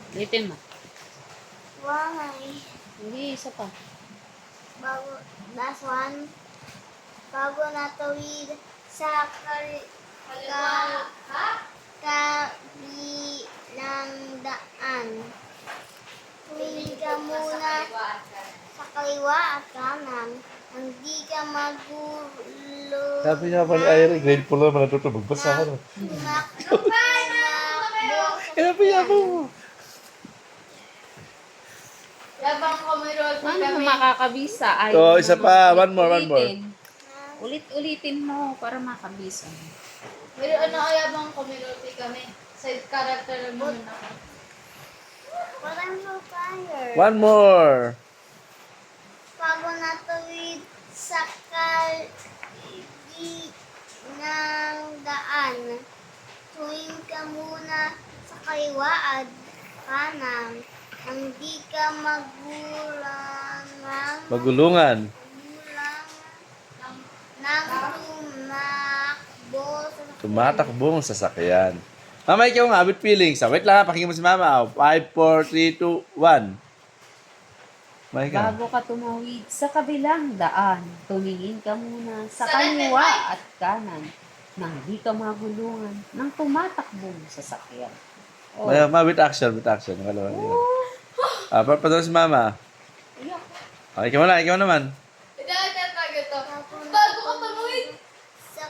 Ulitin mo. Why? Hindi, isa pa. Last one. Bago natawid sa kabilang daan. Tumingin ka muna sa kaliwa at kanan. Hindi ka magulo. Sabi nga ba ni Ira, grade 4 naman natuto magbasa ka. Tumakbo sa Kaya piyabo mo. Yabang ko may roll Paano kami. mo makakabisa? Ay, Oh, isa pa. One more, one more. Ulit-ulitin mo para makabisa. Pero ano, yabang ko may roll kami. Side character mo na ako. But I'm so tired. One more. Bago natawid sa kabilang daan, tuwing ka muna sa kaliwa at kanan. Hindi ka Magulungan. nang Tumatakbong sasakyan. Mama, ikaw nga, with feelings. Wait lang, pakinggan mo si Mama. 5, 4, 3, 2, 1. Mama, ikaw. Bago ka tumawid sa kabilang daan, tumingin ka muna sa kaliwa at kanan nang di ka magulungan ng tumatakbong sasakyan. Oh. Mama, with action, with action. Yung kalawa niyo. Papadala si Mama. Okay, ikaw naman. Idagataga to. Bago ka tumawid. sa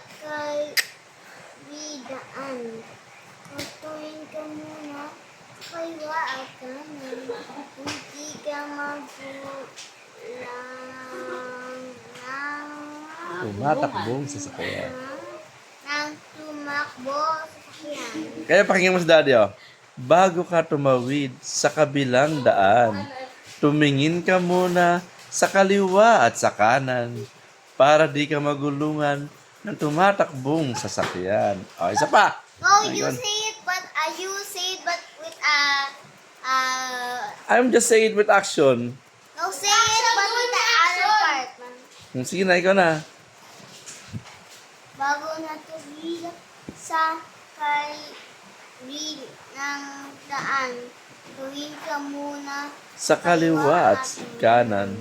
kalidaan. Tuwing ka muna sa kaliwa at kanan. Hindi ka Tumatakbong sasakyan. nang tumakbo sa sasakyan. Kaya pakinggan mo si Daddy, oh. Bago ka tumawid sa kabilang daan, tumingin ka muna sa kaliwa at sa kanan para di ka magulungan ng tumatakbong sasakyan. O, isa pa. No, Ayun. you say it but with I'm just saying it with action. no, say it but with the other part. Sige na, ikaw na. Bago natawid sa kabilang daan, tuwing ka muna Sa kaliwa at sa kanan,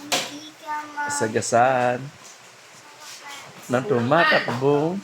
hindi ka sagasaan ng tumatakbong